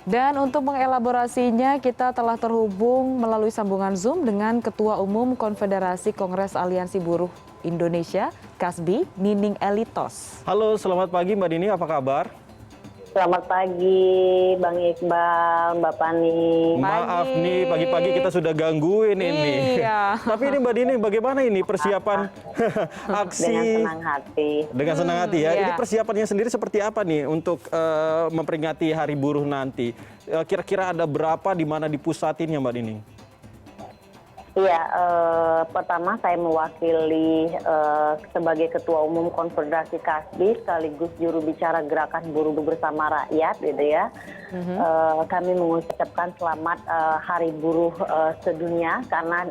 Dan untuk mengelaborasinya, kita telah terhubung melalui sambungan Zoom dengan Ketua Umum Konfederasi Kongres Aliansi Buruh Indonesia, KASBI, Nining Elitos. Halo, selamat pagi Mbak Nini, apa kabar? Selamat pagi, Bang Iqbal, Mbak Pani. Maaf nih, pagi-pagi kita sudah gangguin ini. Iya. Tapi ini Mbak Nini, bagaimana ini persiapan aksi? Dengan senang hati. Dengan senang hati ya. Iya. Ini persiapannya sendiri seperti apa nih untuk memperingati Hari Buruh nanti? Kira-kira ada berapa di mana dipusatinnya Mbak Nini? Iya, pertama saya mewakili sebagai Ketua Umum Konfederasi KASBI sekaligus juru bicara Gerakan Buruh Bersama Rakyat, gitu ya. Kami mengucapkan selamat Hari Buruh sedunia karena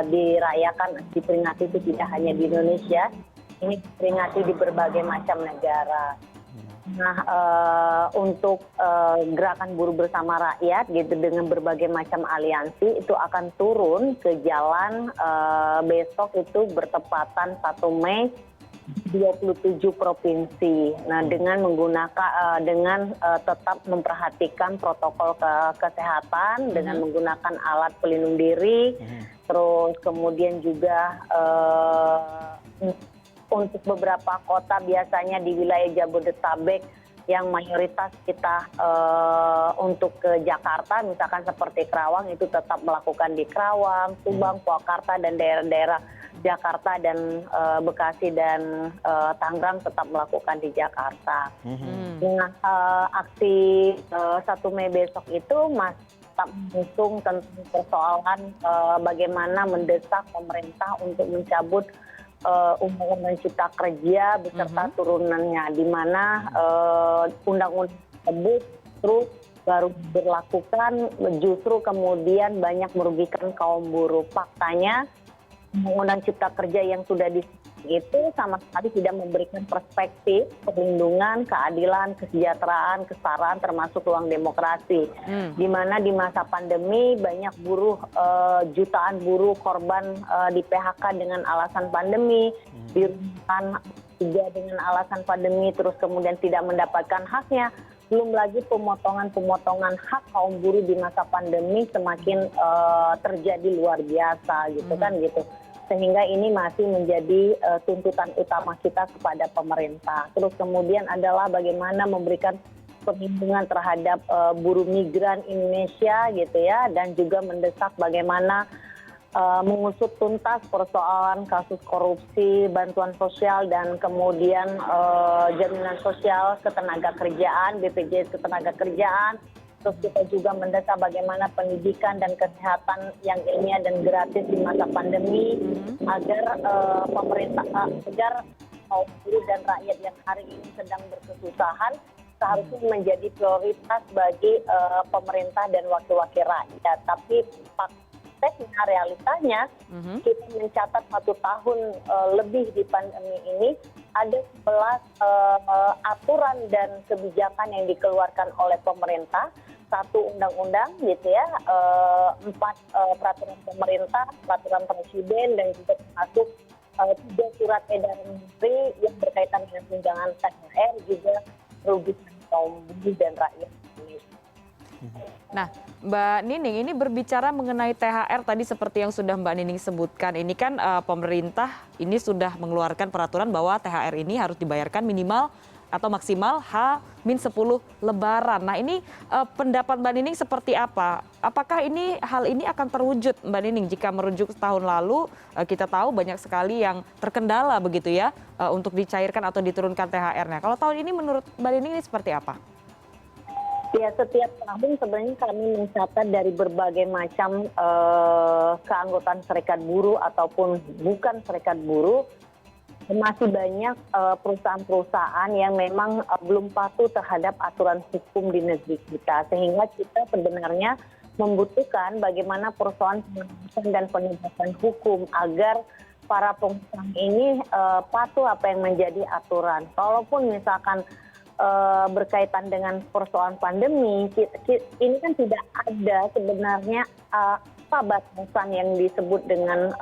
dirayakan, diperingati itu tidak hanya di Indonesia, ini diperingati di berbagai macam negara. Nah, untuk Gerakan Buruh Bersama Rakyat gitu dengan berbagai macam aliansi itu akan turun ke jalan besok itu bertepatan 1 Mei 27 provinsi. Nah, dengan menggunakan tetap memperhatikan protokol kesehatan dengan menggunakan alat pelindung diri, terus kemudian juga untuk beberapa kota biasanya di wilayah Jabodetabek yang mayoritas kita untuk ke Jakarta, misalkan seperti Kerawang itu tetap melakukan di Kerawang, Subang, Purwakarta dan daerah-daerah Jakarta dan Bekasi dan Tangerang tetap melakukan di Jakarta. Nah, aksi 1 Mei besok itu tetap mengusung tentang persoalan bagaimana mendesak pemerintah untuk mencabut Undang-Undang Cipta Kerja beserta turunannya, di mana undang-undang tersebut terus baru diberlakukan justru kemudian banyak merugikan kaum buruh. Faktanya Undang-Undang Cipta Kerja yang sudah itu sama sekali tidak memberikan perspektif perlindungan, keadilan, kesejahteraan, kesetaraan termasuk ruang demokrasi. Di mana di masa pandemi banyak buruh, jutaan buruh korban di PHK dengan alasan pandemi, dirumahkan juga dengan alasan pandemi, terus kemudian tidak mendapatkan haknya. Belum lagi pemotongan hak kaum buruh di masa pandemi semakin terjadi luar biasa gitu kan gitu. Sehingga ini masih menjadi tuntutan utama kita kepada pemerintah. Terus kemudian adalah bagaimana memberikan perlindungan terhadap buruh migran Indonesia gitu ya, dan juga mendesak bagaimana mengusut tuntas persoalan kasus korupsi, bantuan sosial dan kemudian jaminan sosial ketenagakerjaan, BPJS ketenagakerjaan. Terus kita juga mendesak bagaimana pendidikan dan kesehatan yang ilmiah dan gratis di masa pandemi agar pemerintah, agar kaum buruh dan rakyat yang hari ini sedang berkesusahan seharusnya menjadi prioritas bagi pemerintah dan wakil-wakil rakyat. Tapi fakta realitanya kita mencatat 1 tahun lebih di pandemi ini ada 11 aturan dan kebijakan yang dikeluarkan oleh pemerintah, 1 undang-undang gitu ya, 4 peraturan pemerintah, peraturan presiden dan juga termasuk 3 surat edaran menteri yang berkaitan dengan tunjangan THR juga merugikan kaum buruh dan rakyat Indonesia. Nah, Mbak Nining, ini berbicara mengenai THR tadi seperti yang sudah Mbak Nining sebutkan. Ini kan pemerintah ini sudah mengeluarkan peraturan bahwa THR ini harus dibayarkan minimal atau maksimal H-10 Lebaran. Nah, ini pendapat Mbak Nining seperti apa? Apakah hal ini akan terwujud Mbak Nining jika merujuk tahun lalu kita tahu banyak sekali yang terkendala begitu ya untuk dicairkan atau diturunkan THR-nya. Kalau tahun ini menurut Mbak Nining ini seperti apa? Ya, setiap tahun sebenarnya kami mencatat dari berbagai macam keanggotaan serikat buruh ataupun bukan serikat buruh, masih banyak perusahaan-perusahaan yang memang belum patuh terhadap aturan hukum di negeri kita. Sehingga kita sebenarnya membutuhkan bagaimana persoalan pengawasan dan penegakan hukum agar para pengusaha ini patuh apa yang menjadi aturan. Kalaupun misalkan berkaitan dengan persoalan pandemi, ini kan tidak ada sebenarnya batasan yang disebut dengan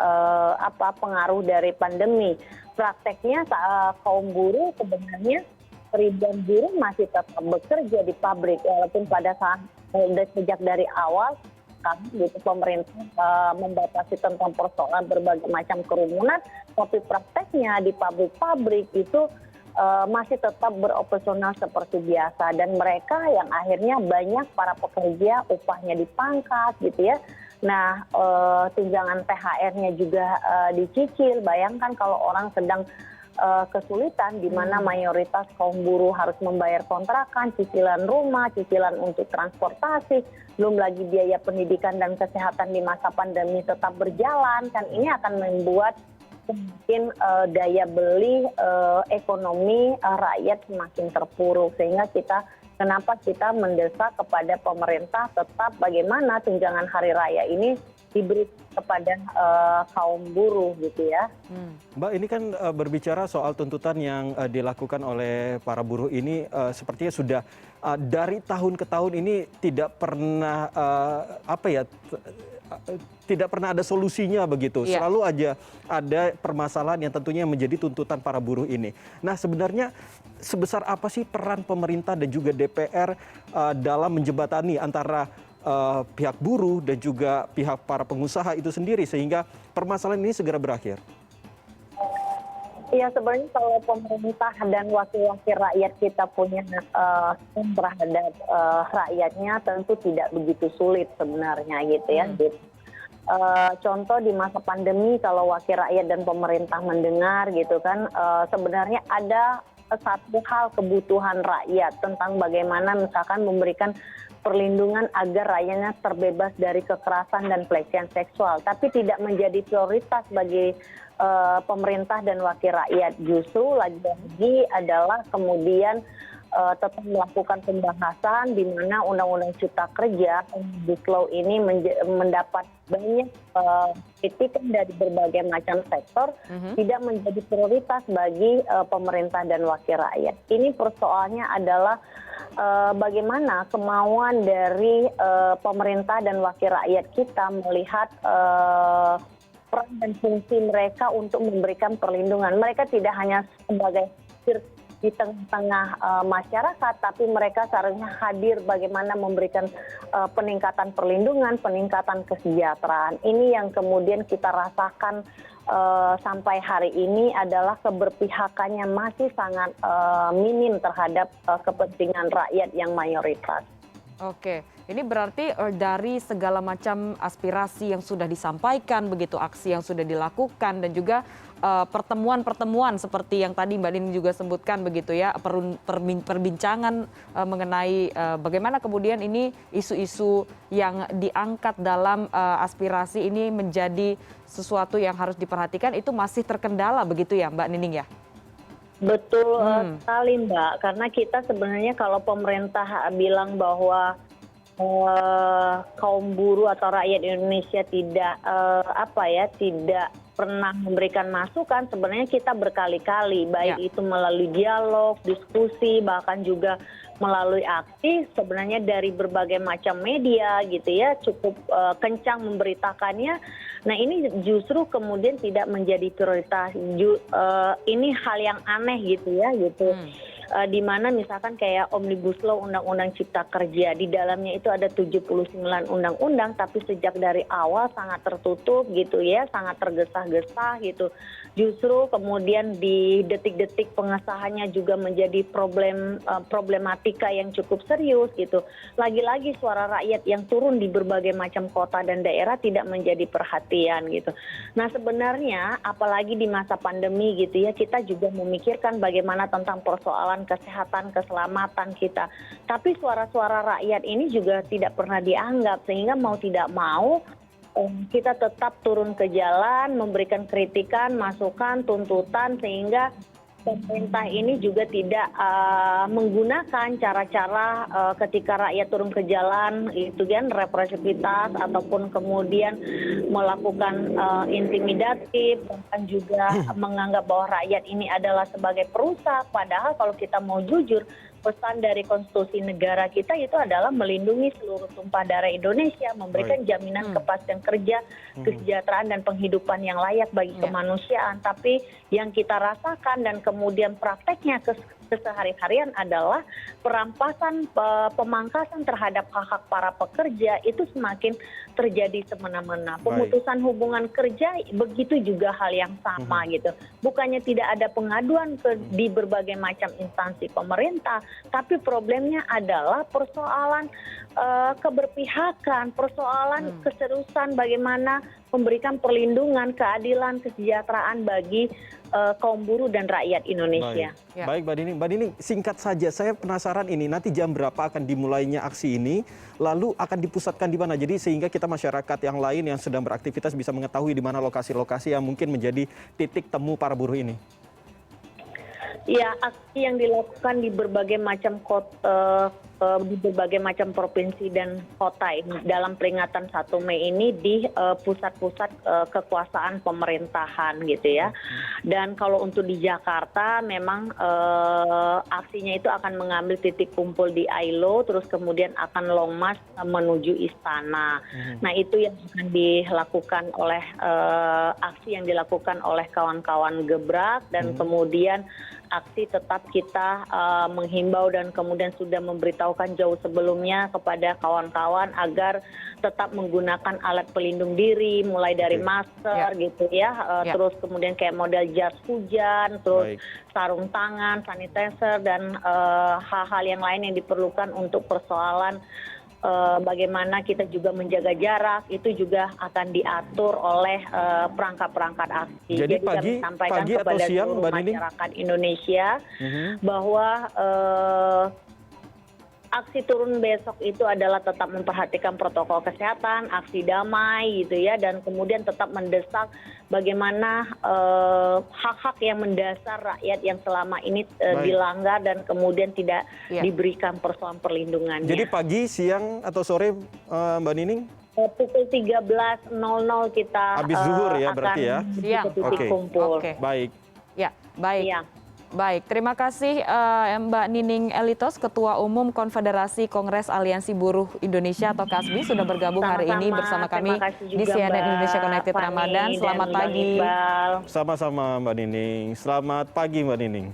pengaruh dari pandemi. Prakteknya kaum buruh sebenarnya ribuan buruh masih tetap bekerja di pabrik walaupun pada saat sejak dari awal kami gitu pemerintah membatasi tentang persoalan berbagai macam kerumunan, tapi prakteknya di pabrik-pabrik itu masih tetap beroperasional seperti biasa dan mereka yang akhirnya banyak para pekerja upahnya dipangkas gitu ya. Nah, tunjangan THR-nya juga dicicil. Bayangkan kalau orang sedang kesulitan di mana mayoritas kaum buruh harus membayar kontrakan, cicilan rumah, cicilan untuk transportasi, belum lagi biaya pendidikan dan kesehatan di masa pandemi tetap berjalan, kan ini akan membuat mungkin daya beli ekonomi rakyat semakin terpuruk sehingga kenapa kita mendesak kepada pemerintah tetap bagaimana tunjangan hari raya ini diberi kepada kaum buruh gitu ya. Mbak, ini kan berbicara soal tuntutan yang dilakukan oleh para buruh ini sepertinya sudah dari tahun ke tahun ini tidak pernah tidak pernah ada solusinya begitu. Iya. Selalu aja ada permasalahan yang tentunya menjadi tuntutan para buruh ini. Nah, sebenarnya sebesar apa sih peran pemerintah dan juga DPR dalam menjembatani antara pihak buruh dan juga pihak para pengusaha itu sendiri sehingga permasalahan ini segera berakhir? Ya sebenarnya kalau pemerintah dan wakil-wakil rakyat kita punya terhadap rakyatnya tentu tidak begitu sulit sebenarnya gitu ya. Contoh di masa pandemi kalau wakil rakyat dan pemerintah mendengar gitu kan sebenarnya ada satu hal kebutuhan rakyat tentang bagaimana misalkan memberikan perlindungan agar rakyatnya terbebas dari kekerasan dan pelecehan seksual, tapi tidak menjadi prioritas bagi pemerintah dan wakil rakyat. Justru lagi-lagi adalah kemudian tetap melakukan pembahasan di mana Undang-Undang Cipta Kerja Omnibus Law ini mendapat banyak kritikan dari berbagai macam sektor, tidak menjadi prioritas bagi pemerintah dan wakil rakyat. Ini persoalannya adalah bagaimana kemauan dari pemerintah dan wakil rakyat kita melihat peran dan fungsi mereka untuk memberikan perlindungan. Mereka tidak hanya sebagai di tengah-tengah masyarakat, tapi mereka seharusnya hadir bagaimana memberikan peningkatan perlindungan, peningkatan kesejahteraan. Ini yang kemudian kita rasakan sampai hari ini adalah keberpihakannya masih sangat minim terhadap kepentingan rakyat yang mayoritas. Oke, ini berarti dari segala macam aspirasi yang sudah disampaikan, begitu aksi yang sudah dilakukan dan juga pertemuan-pertemuan seperti yang tadi Mbak Nining juga sebutkan begitu ya, perbincangan mengenai bagaimana kemudian ini isu-isu yang diangkat dalam aspirasi ini menjadi sesuatu yang harus diperhatikan itu masih terkendala begitu ya Mbak Nining ya? Betul sekali Mbak, karena kita sebenarnya kalau pemerintah bilang bahwa kaum buruh atau rakyat Indonesia tidak tidak pernah memberikan masukan, sebenarnya kita berkali-kali baik itu melalui dialog, diskusi, bahkan juga melalui aksi sebenarnya dari berbagai macam media gitu ya, cukup kencang memberitakannya. Nah ini justru kemudian tidak menjadi prioritas. Ini hal yang aneh gitu ya gitu. Di mana misalkan kayak Omnibus Law Undang-Undang Cipta Kerja, di dalamnya itu ada 79 undang-undang, tapi sejak dari awal sangat tertutup gitu ya, sangat tergesa-gesa gitu. Justru kemudian di detik-detik pengesahannya juga menjadi problematika yang cukup serius gitu. Lagi-lagi suara rakyat yang turun di berbagai macam kota dan daerah tidak menjadi perhatian gitu. Nah sebenarnya apalagi di masa pandemi gitu ya, kita juga memikirkan bagaimana tentang persoalan kesehatan, keselamatan kita. Tapi suara-suara rakyat ini juga tidak pernah dianggap, sehingga mau tidak mau kita tetap turun ke jalan, memberikan kritikan, masukan, tuntutan, sehingga pemerintah ini juga tidak menggunakan cara-cara ketika rakyat turun ke jalan itu kan represivitas ataupun kemudian melakukan intimidatif, bahkan juga menganggap bahwa rakyat ini adalah sebagai perusak. Padahal kalau kita mau jujur, pesan dari konstitusi negara kita itu adalah melindungi seluruh tumpah darah Indonesia, memberikan jaminan kepastian kerja, kesejahteraan dan penghidupan yang layak bagi kemanusiaan. Tapi yang kita rasakan dan kemudian prakteknya kesehari-harian adalah perampasan, pemangkasan terhadap hak-hak para pekerja itu semakin terjadi semena-mena. Pemutusan hubungan kerja begitu juga hal yang sama gitu. Bukannya tidak ada pengaduan di berbagai macam instansi pemerintah, tapi problemnya adalah persoalan keberpihakan, persoalan keseriusan bagaimana memberikan perlindungan, keadilan, kesejahteraan bagi kaum buruh dan rakyat Indonesia. Baik, Mbak Nining, singkat saja, saya penasaran ini nanti jam berapa akan dimulainya aksi ini, lalu akan dipusatkan di mana? Jadi sehingga kita masyarakat yang lain yang sedang beraktivitas bisa mengetahui di mana lokasi-lokasi yang mungkin menjadi titik temu para buruh ini. Ya, aksi yang dilakukan di berbagai macam kota, di berbagai macam provinsi dan kota ini dalam peringatan 1 Mei ini di pusat-pusat kekuasaan pemerintahan gitu ya. Dan kalau untuk di Jakarta memang aksinya itu akan mengambil titik kumpul di Ailo, terus kemudian akan long march menuju istana. Nah itu yang akan dilakukan oleh aksi yang dilakukan oleh kawan-kawan Gebrak, dan kemudian aksi tetap kita menghimbau dan kemudian sudah memberitahukan jauh sebelumnya kepada kawan-kawan agar tetap menggunakan alat pelindung diri, mulai dari masker gitu ya, terus kemudian kayak model jas hujan, terus sarung tangan, sanitizer, dan hal-hal yang lain yang diperlukan untuk persoalan bagaimana kita juga menjaga jarak, itu juga akan diatur oleh perangkat-perangkat aksi. Jadi kami sampaikan pagi atau kepada siang, seluruh Mbak Nining? masyarakat Indonesia bahwa aksi turun besok itu adalah tetap memperhatikan protokol kesehatan, aksi damai gitu ya, dan kemudian tetap mendesak bagaimana hak-hak yang mendasar rakyat yang selama ini dilanggar dan kemudian tidak diberikan persoalan perlindungannya. Jadi pagi, siang, atau sore, Mbak Nining? Pukul 13.00 kita Habis zuhur ya berarti ya? Siang. Titik kumpul. Baik. Ya, baik. Iya. Baik, terima kasih Mbak Nining Elitos, Ketua Umum Konfederasi Kongres Aliansi Buruh Indonesia atau KASBI, sudah bergabung hari ini bersama kami di CNN Indonesia Connected Ramadan. Selamat pagi. Sama-sama Mbak Nining. Selamat pagi Mbak Nining.